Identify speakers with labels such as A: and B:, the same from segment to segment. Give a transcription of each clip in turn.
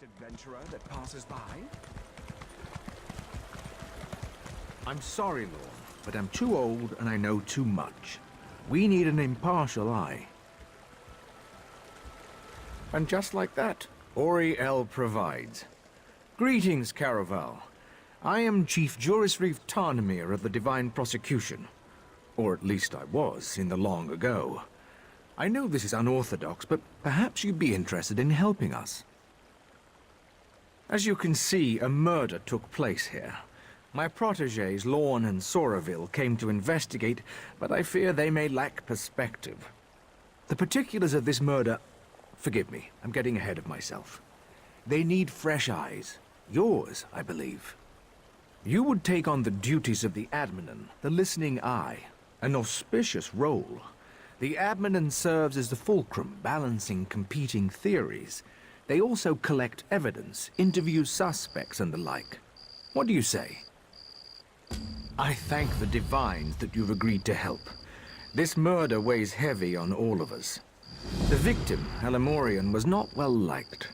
A: adventurer that passes by?
B: I'm sorry, Lord, but I'm too old and I know too much. We need an impartial eye. And just like that, Auriel provides. Greetings, Caraval. I am Chief Juris Reeve Tarnamir of the Divine Prosecution. Or at least I was, in the long ago. I know this is unorthodox, but perhaps you'd be interested in helping us. As you can see, a murder took place here. My protégés, Lorne and Soraville, came to investigate, but I fear they may lack perspective. The particulars of this murder... Forgive me, I'm getting ahead of myself. They need fresh eyes. Yours, I believe. You would take on the duties of the Adminan, the listening eye. An auspicious role. The Adminan serves as the fulcrum, balancing competing theories. They also collect evidence, interview suspects and the like. What do you say? I thank the Divines that you've agreed to help. This murder weighs heavy on all of us. The victim, Halimorian, was not well liked.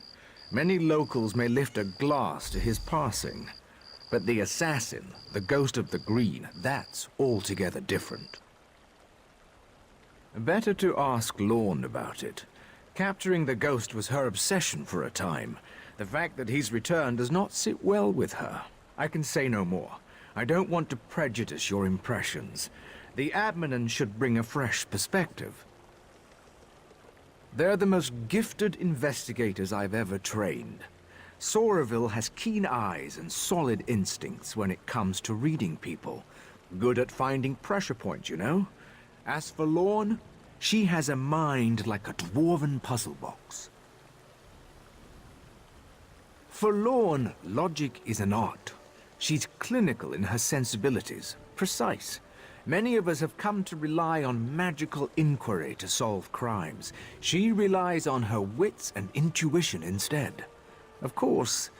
B: Many locals may lift a glass to his passing. But the assassin, the Ghost of the Green, that's altogether different. Better to ask Lorne about it. Capturing the ghost was her obsession for a time. The fact that he's returned does not sit well with her. I can say no more. I don't want to prejudice your impressions. The Adminan should bring a fresh perspective. They're the most gifted investigators I've ever trained. Soraville has keen eyes and solid instincts when it comes to reading people. Good at finding pressure points, you know? As for Lorne, she has a mind like a dwarven puzzle box. For Lorne, logic is an art. She's clinical in her sensibilities, precise. Many of us have come to rely on magical inquiry to solve crimes. She relies on her wits and intuition instead. Of course,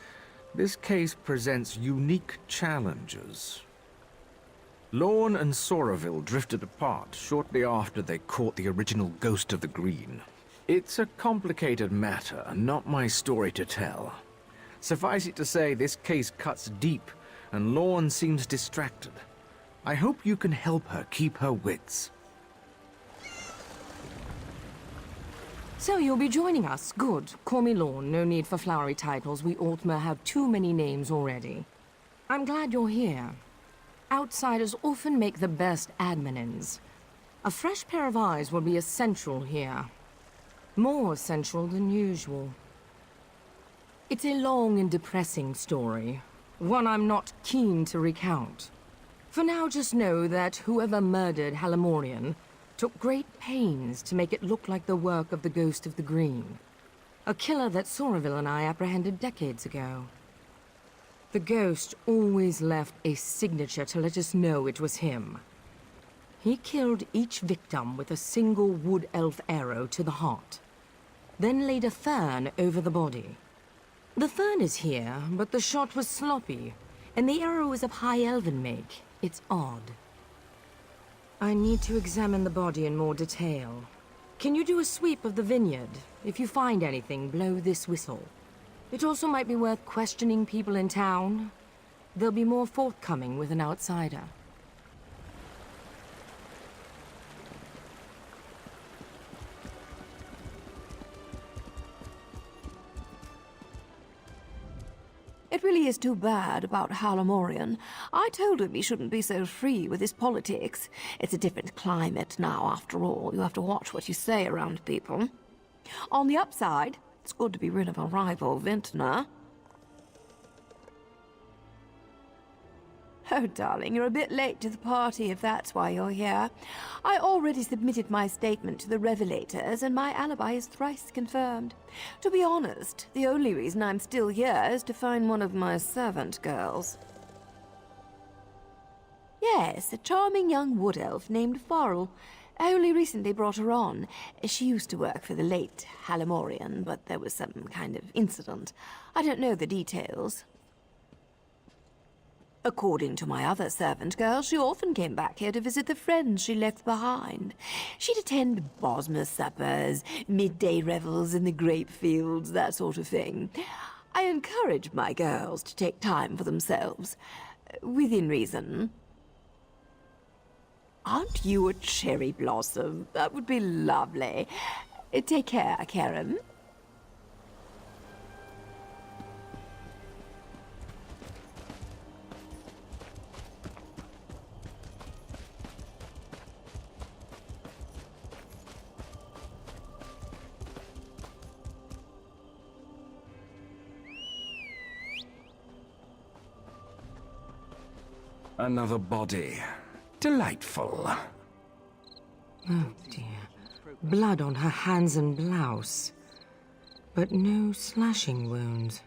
B: this case presents unique challenges. Lorne and Soraville drifted apart shortly after they caught the original Ghost of the Green. It's a complicated matter, not my story to tell. Suffice it to say, this case cuts deep, and Lorne seems distracted. I hope you can help her keep her wits.
C: So you'll be joining us. Good. Call me Lorne. No need for flowery titles. We Altmer have too many names already. I'm glad you're here. Outsiders often make the best adminins. A fresh pair of eyes will be essential here. More essential than usual. It's a long and depressing story. One I'm not keen to recount. For now, just know that whoever murdered Halimorian took great pains to make it look like the work of the Ghost of the Green. A killer that Soraville and I apprehended decades ago. The Ghost always left a signature to let us know it was him. He killed each victim with a single wood elf arrow to the heart, then laid a fern over the body. The fern is here, but the shot was sloppy, and the arrow is of high elven make. It's odd. I need to examine the body in more detail. Can you do a sweep of the vineyard? If you find anything, blow this whistle. It also might be worth questioning people in town. They'll be more forthcoming with an outsider.
D: It really is too bad about Halimorian. I told him he shouldn't be so free with his politics. It's a different climate now, after all. You have to watch what you say around people. On the upside, it's good to be rid of a rival vintner. Oh, darling, you're a bit late to the party if that's why you're here. I already submitted my statement to the Revelators, and my alibi is thrice confirmed. To be honest, the only reason I'm still here is to find one of my servant girls. Yes, a charming young wood elf named Farrell. I only recently brought her on. She used to work for the late Halimorian, but there was some kind of incident. I don't know the details. According to my other servant girl, she often came back here to visit the friends she left behind. She'd attend Bosma suppers, midday revels in the grape fields, that sort of thing. I encourage my girls to take time for themselves, within reason. Aren't you a cherry blossom? That would be lovely. Take care, Karen.
A: Another body. Delightful.
C: Oh dear. Blood on her hands and blouse. But no slashing wounds.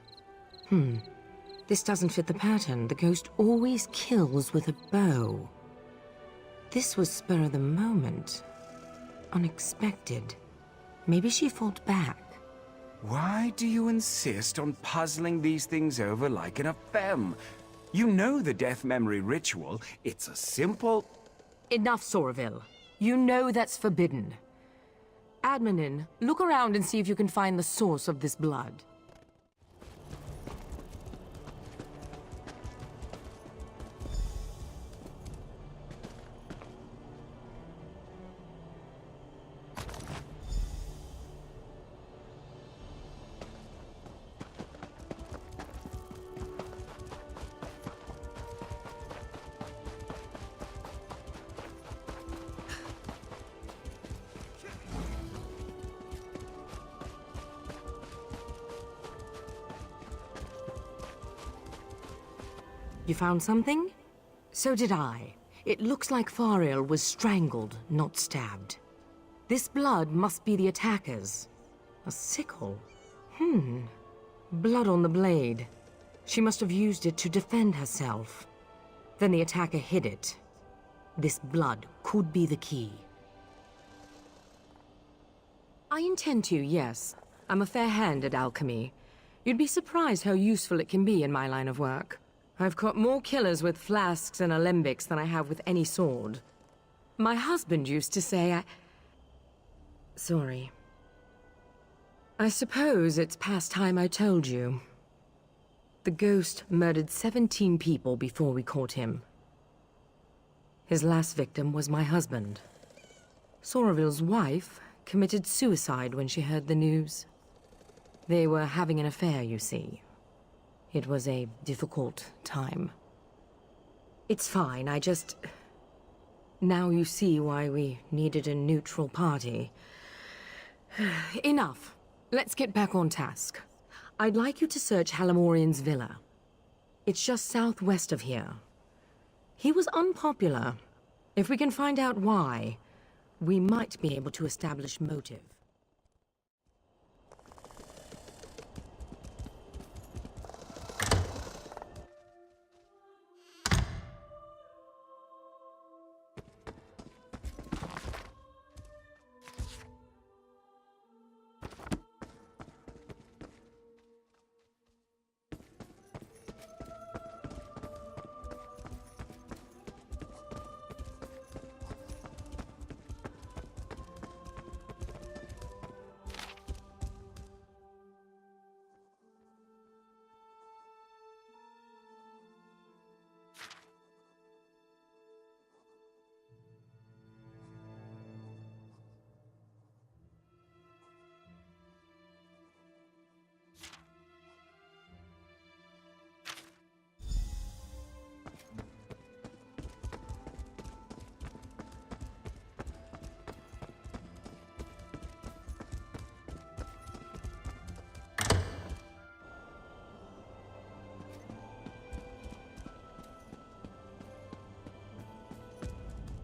C: This doesn't fit the pattern. The ghost always kills with a bow. This was spur of the moment. Unexpected. Maybe she fought back.
A: Why do you insist on puzzling these things over like an femme? You know the death memory ritual. It's a simple...
C: Enough, Soraville. You know that's forbidden. Admin, look around and see if you can find the source of this blood. You found something? So did I. It looks like Fariel was strangled, not stabbed. This blood must be the attacker's. A sickle? Blood on the blade. She must have used it to defend herself. Then the attacker hid it. This blood could be the key. I intend to, yes. I'm a fair hand at alchemy. You'd be surprised how useful it can be in my line of work. I've caught more killers with flasks and alembics than I have with any sword. My husband used to say Sorry. I suppose it's past time I told you. The ghost murdered 17 people before we caught him. His last victim was my husband. Soraville's wife committed suicide when she heard the news. They were having an affair, you see. It was a difficult time. It's fine, Now you see why we needed a neutral party. Enough. Let's get back on task. I'd like you to search Halamorian's villa. It's just southwest of here. He was unpopular. If we can find out why, we might be able to establish motive.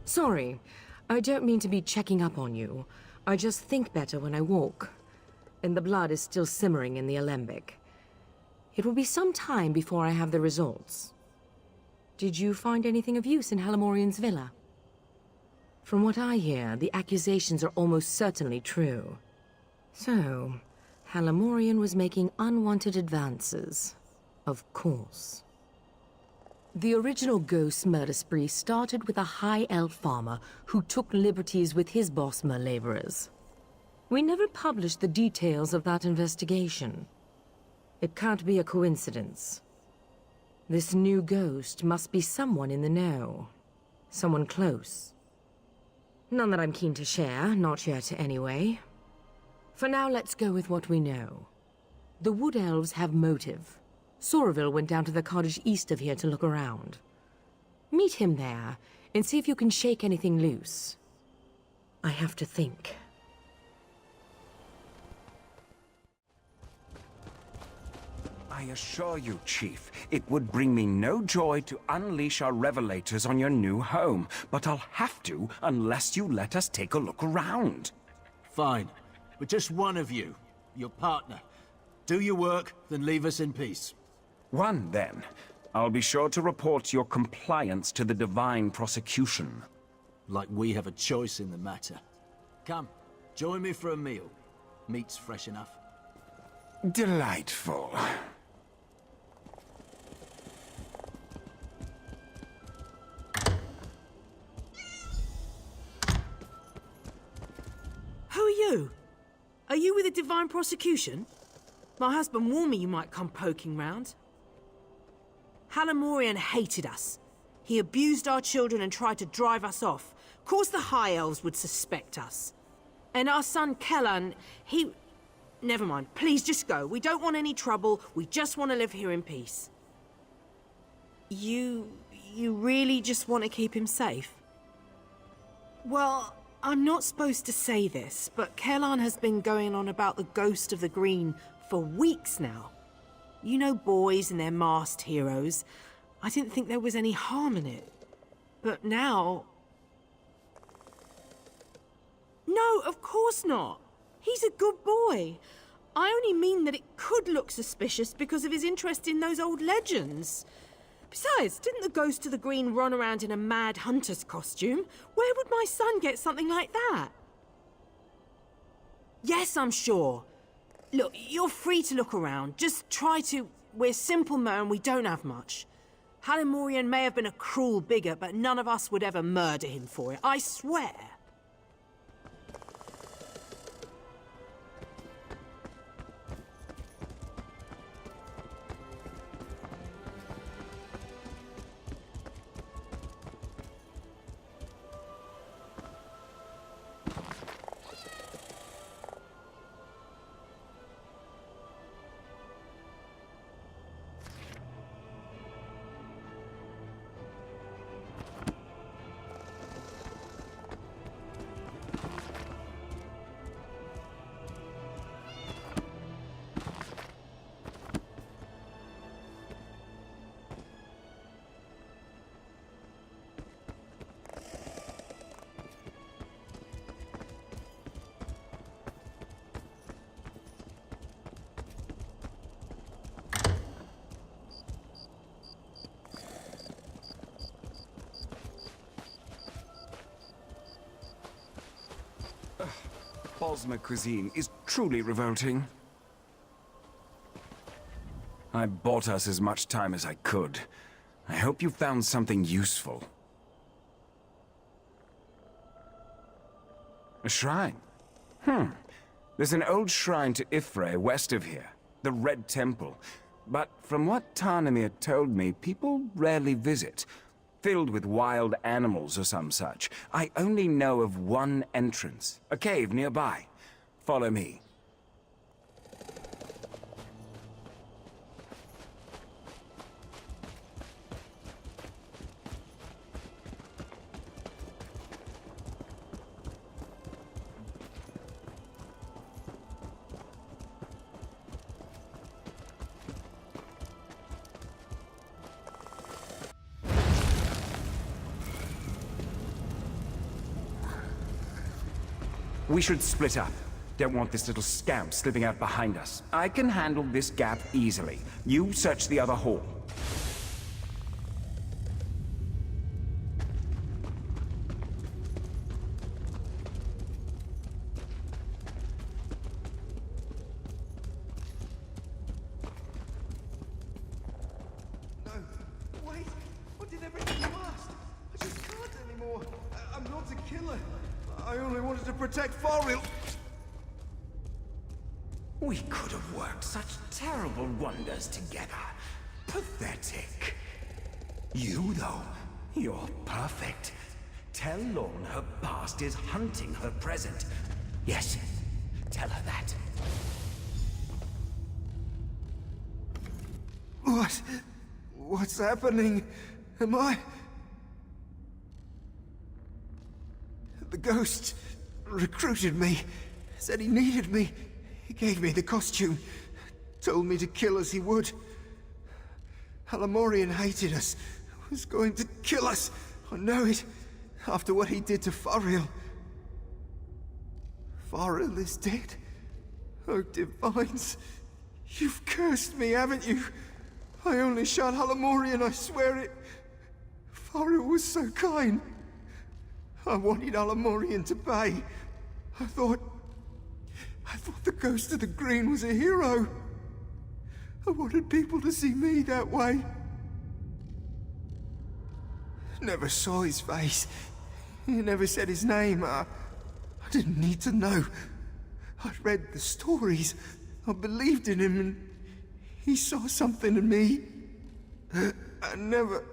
C: Sorry, I don't mean to be checking up on you. I just think better when I walk. And the blood is still simmering in the alembic. It will be some time before I have the results. Did you find anything of use in Halamorian's villa? From what I hear, the accusations are almost certainly true. So, Halamorian was making unwanted advances. Of course. The original ghost murder spree started with a high elf farmer who took liberties with his Bosmer laborers. We never published the details of that investigation. It can't be a coincidence. This new ghost must be someone in the know. Someone close. None that I'm keen to share, not yet anyway. For now, let's go with what we know. The Wood Elves have motive. Soraville went down to the cottage east of here to look around. Meet him there, and see if you can shake anything loose. I have to think.
A: I assure you, Chief, it would bring me no joy to unleash our revelators on your new home, but I'll have to unless you let us take a look around.
E: Fine, but just one of you, your partner. Do your work, then leave us in peace.
A: One, then. I'll be sure to report your compliance to the Divine Prosecution.
E: Like we have a choice in the matter. Come, join me for a meal. Meat's fresh enough.
A: Delightful.
F: Who are you? Are you with the Divine Prosecution? My husband warned me you might come poking round. Halamorian hated us. He abused our children and tried to drive us off. Of course the High Elves would suspect us. And our son Kellan, he... Never mind, please just go. We don't want any trouble, we just want to live here in peace. You really just want to keep him safe? Well, I'm not supposed to say this, but Kellan has been going on about the ghost of the Green for weeks now. You know boys and their masked heroes. I didn't think there was any harm in it. But now... No, of course not. He's a good boy. I only mean that it could look suspicious because of his interest in those old legends. Besides, didn't the Ghost of the Green run around in a mad hunter's costume? Where would my son get something like that? Yes, I'm sure. Look, you're free to look around. Just try to... We're simple men, we don't have much. Halamorian may have been a cruel bigot, but none of us would ever murder him for it, I swear.
A: Bosmer cuisine is truly revolting. I bought us as much time as I could. I hope you found something useful. A shrine? There's an old shrine to Ifre west of here, the Red Temple. But from what Tarnamir told me, people rarely visit. Filled with wild animals or some such. I only know of one entrance, a cave nearby. Follow me. We should split up. Don't want this little scamp slipping out behind us. I can handle this gap easily. You search the other hall.
G: No, wait! What did everything last? I just can't anymore. I'm not a killer. I only wanted to protect Farrell.
A: We could have worked such terrible wonders together. Pathetic. You, though, you're perfect. Tell Lorne her past is hunting her present. Yes, tell her that.
G: What's happening? Am I... The ghost recruited me, said he needed me. He gave me the costume, told me to kill as he would. Halamorian hated us, was going to kill us. I know it, after what he did to Fariel. Fariel is dead. Oh, Divines, you've cursed me, haven't you? I only shot Halamorian, I swear it. Fariel was so kind. I wanted Halamorian to pay. I thought the Ghost of the Green was a hero. I wanted people to see me that way. Never saw his face. He never said his name. I didn't need to know. I'd read the stories. I believed in him, and he saw something in me. I never...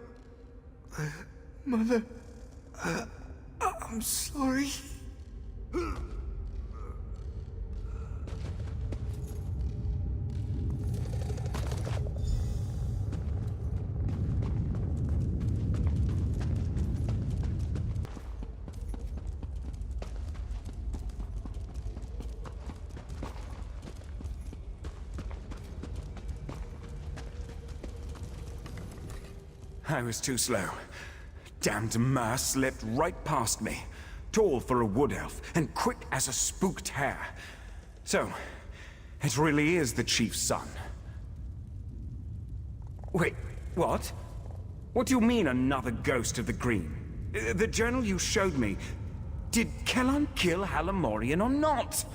G: Mother... I'm sorry.
A: I was too slow. Damned Mer slipped right past me. Tall for a wood elf, and quick as a spooked hare. So, it really is the chief's son. Wait, what? What do you mean, another ghost of the green? The journal you showed me, did Kellan kill Halamorian or not?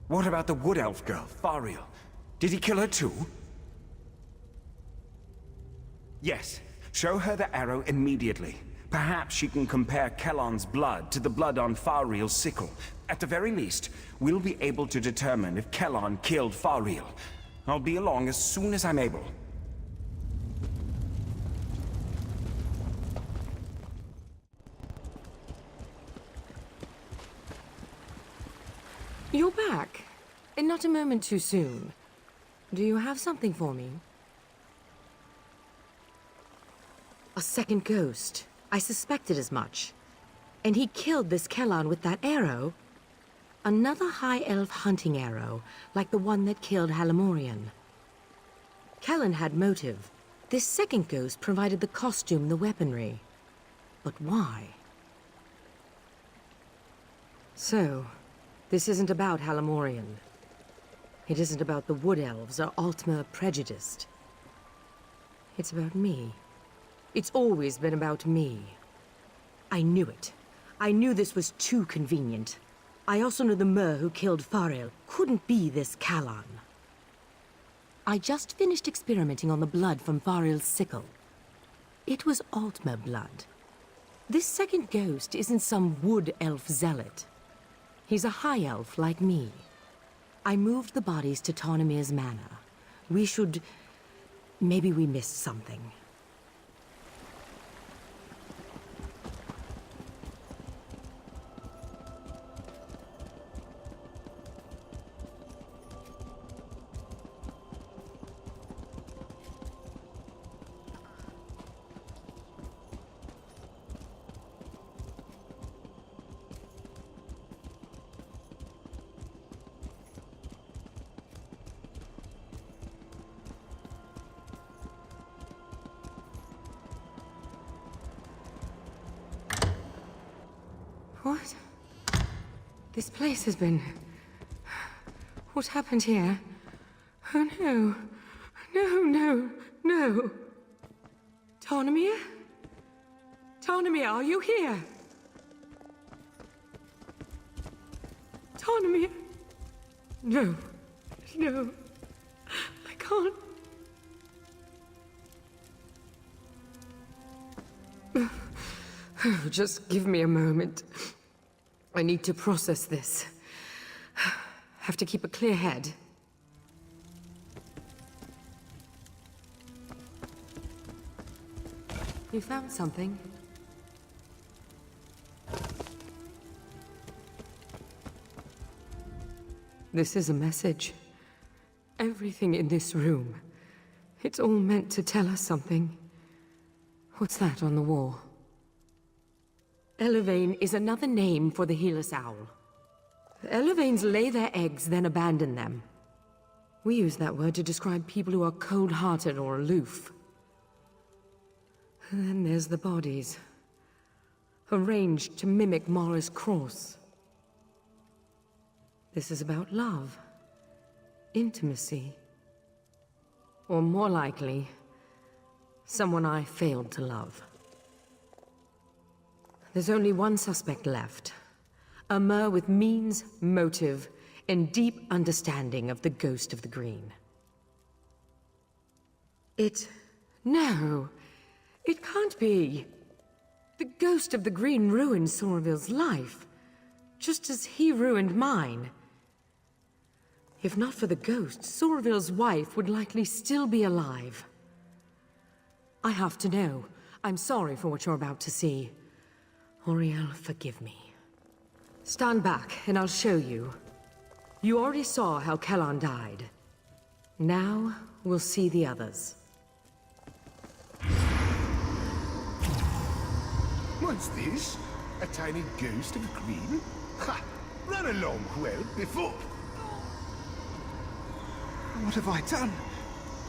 A: What about the wood elf girl, Fariel? Did he kill her too? Yes. Show her the arrow immediately. Perhaps she can compare Kellan's blood to the blood on Fariel's sickle. At the very least, we'll be able to determine if Kellan killed Fariel. I'll be along as soon as I'm able.
C: You're back. And not a moment too soon. Do you have something for me? A second ghost. I suspected as much. And he killed this Kellan with that arrow? Another high elf hunting arrow, like the one that killed Halamorian. Kellan had motive. This second ghost provided the costume, the weaponry. But why? So, this isn't about Halamorian. It isn't about the Wood Elves or Altmer prejudiced. It's about me. It's always been about me. I knew it. I knew this was too convenient. I also knew the Mer who killed Fariel couldn't be this Kellan. I just finished experimenting on the blood from Fariel's sickle. It was Altmer blood. This second ghost isn't some wood elf zealot. He's a high elf like me. I moved the bodies to Tarnimir's manor. We should... maybe we missed something. What? This place has been... What happened here? Oh no. No. Tarnimir? Tarnimir, are you here? Tarnimir? No. I can't. Just give me a moment. I need to process this. Have to keep a clear head. You found something? This is a message. Everything in this room. It's all meant to tell us something. What's that on the wall? Elevane is another name for the Helus owl. Elevanes lay their eggs, then abandon them. We use that word to describe people who are cold-hearted or aloof. And then there's the bodies. Arranged to mimic Mara's cross. This is about love. Intimacy. Or more likely, someone I failed to love. There's only one suspect left. A Mer with means, motive, and deep understanding of the Ghost of the Green. No! It can't be! The Ghost of the Green ruined Somerville's life, just as he ruined mine. If not for the ghost, Somerville's wife would likely still be alive. I have to know. I'm sorry for what you're about to see. Auriel, forgive me. Stand back, and I'll show you. You already saw how Kellan died. Now, we'll see the others.
H: What's this? A tiny ghost of a green? Ha! Run along well before.
G: What have I done?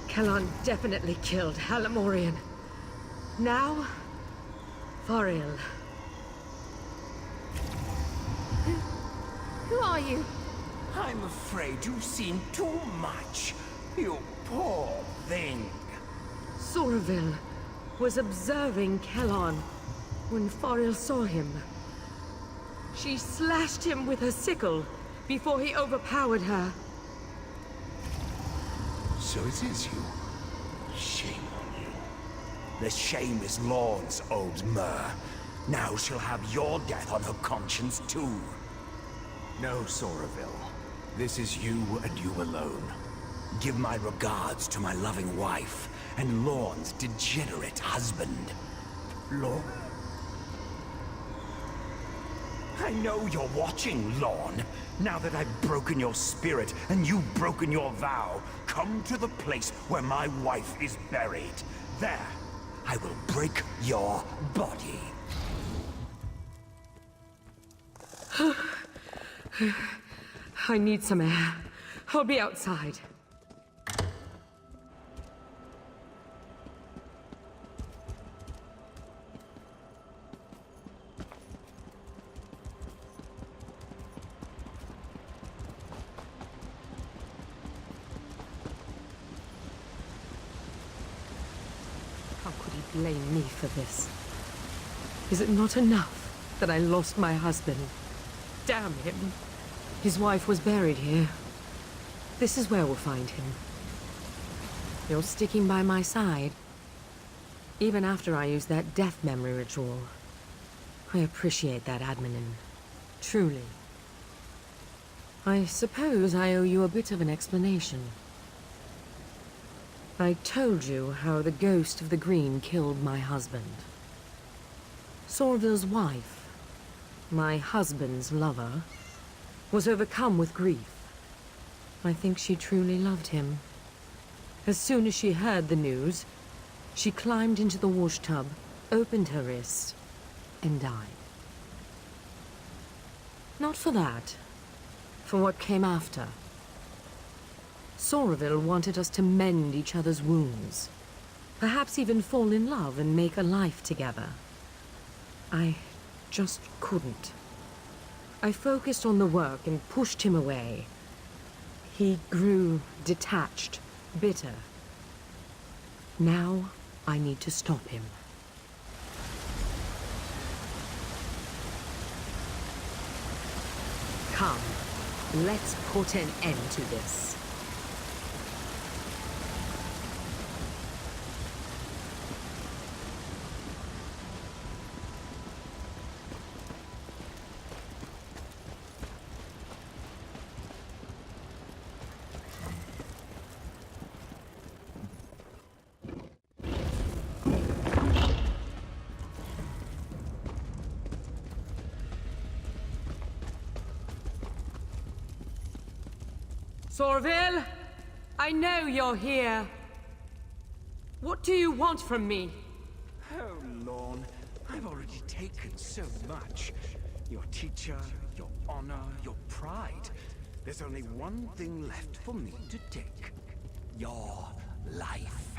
C: Kellan definitely killed Halamorian. Now, Fariel.
D: Who are you?
A: I'm afraid you've seen too much. You poor thing.
C: Somerville was observing Kellan when Fariel saw him. She slashed him with her sickle before he overpowered her.
H: So it is you. Shame on you.
A: The shame is Lorne's, old Mer. Now she'll have your death on her conscience too.
B: No, Somerville. This is you and you alone.
A: Give my regards to my loving wife and Lorne's degenerate husband. Lorne? I know you're watching, Lorne. Now that I've broken your spirit and you've broken your vow, come to the place where my wife is buried. There, I will break your body.
C: I need some air. I'll be outside. How could he blame me for this? Is it not enough that I lost my husband? Damn him. His wife was buried here. This is where we'll find him. You're sticking by my side. Even after I used that death memory ritual. I appreciate that, Admin. Truly. I suppose I owe you a bit of an explanation. I told you how the Ghost of the Green killed my husband. Somerville's wife, my husband's lover, was overcome with grief. I think she truly loved him. As soon as she heard the news, she climbed into the wash tub, opened her wrist, and died. Not for that. For what came after. Somerville wanted us to mend each other's wounds. Perhaps even fall in love and make a life together. I just couldn't. I focused on the work and pushed him away. He grew detached, bitter. Now, I need to stop him. Come, let's put an end to this. Sorville, I know you're here. What do you want from me?
A: Oh, Lorne, I've already taken so much. Your teacher, your honor, your pride. There's only one thing left for me to take. Your life.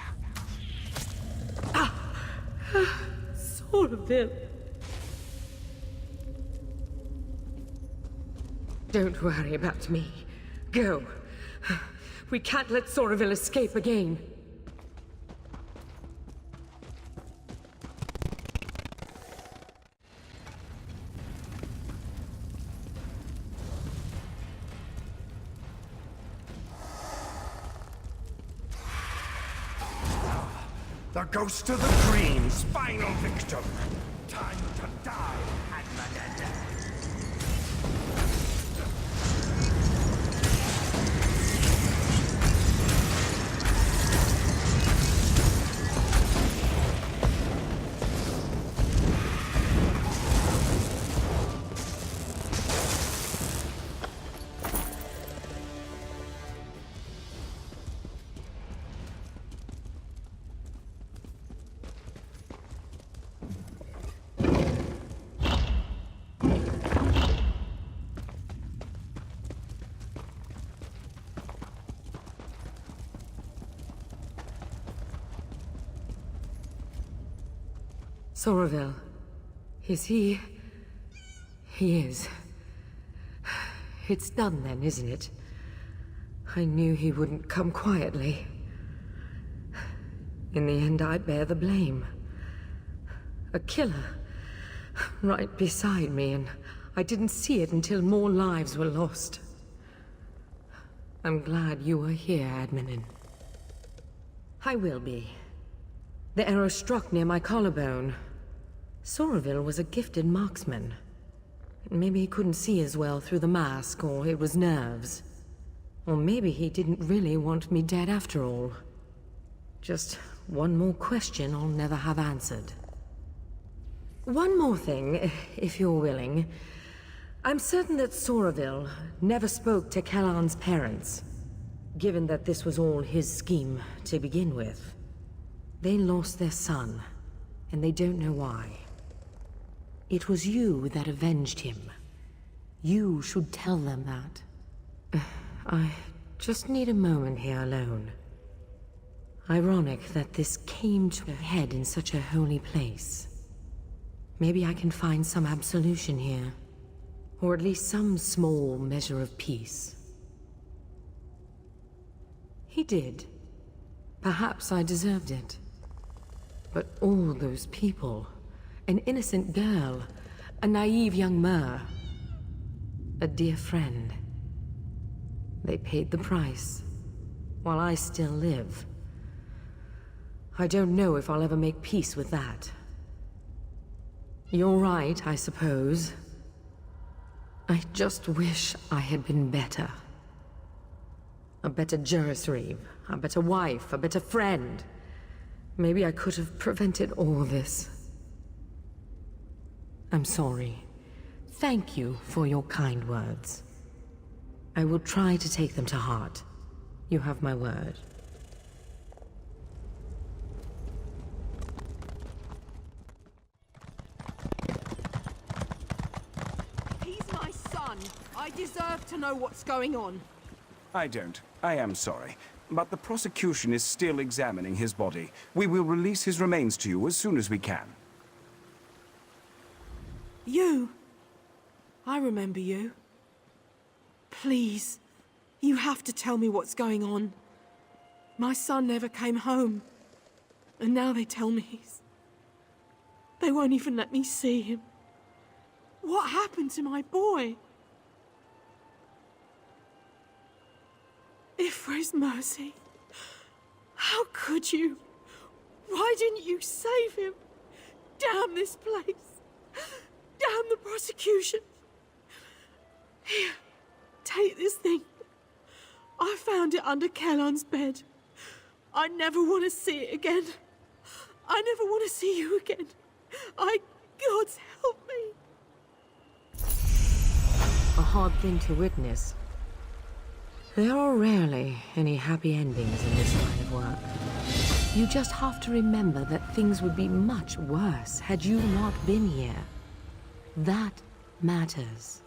C: Sorville. Don't worry about me. Go. We can't let Sorville escape again.
A: The ghost of the Green's final victim. Time to die, Magnusmd.
C: Sorville. Is he... He is. It's done then, isn't it? I knew he wouldn't come quietly. In the end, I bear the blame. A killer. Right beside me, and I didn't see it until more lives were lost. I'm glad you were here, Admin. I will be. The arrow struck near my collarbone. Sorville was a gifted marksman. Maybe he couldn't see as well through the mask, or it was nerves. Or maybe he didn't really want me dead after all. Just one more question I'll never have answered. One more thing, if you're willing. I'm certain that Sorville never spoke to Kellan's parents, given that this was all his scheme to begin with. They lost their son, and they don't know why. It was you that avenged him. You should tell them that. I just need a moment here alone. Ironic that this came to a head in such a holy place. Maybe I can find some absolution here. Or at least some small measure of peace. He did. Perhaps I deserved it. But all those people... An innocent girl, a naive young Mer, a dear friend. They paid the price, while I still live. I don't know if I'll ever make peace with that. You're right, I suppose. I just wish I had been better. A better Juris Reeve, a better wife, a better friend. Maybe I could have prevented all this. I'm sorry. Thank you for your kind words. I will try to take them to heart. You have my word.
F: He's my son. I deserve to know what's going on.
A: I don't. I am sorry. But the prosecution is still examining his body. We will release his remains to you as soon as we can.
F: You? I remember you. Please, you have to tell me what's going on. My son never came home. And now they tell me they won't even let me see him. What happened to my boy? Ifre's mercy. How could you? Why didn't you save him? Damn this place. Damn the prosecution. Here, take this thing. I found it under Kellan's bed. I never want to see it again. I never want to see you again. God's help me.
C: A hard thing to witness. There are rarely any happy endings in this line of work. You just have to remember that things would be much worse had you not been here. That matters.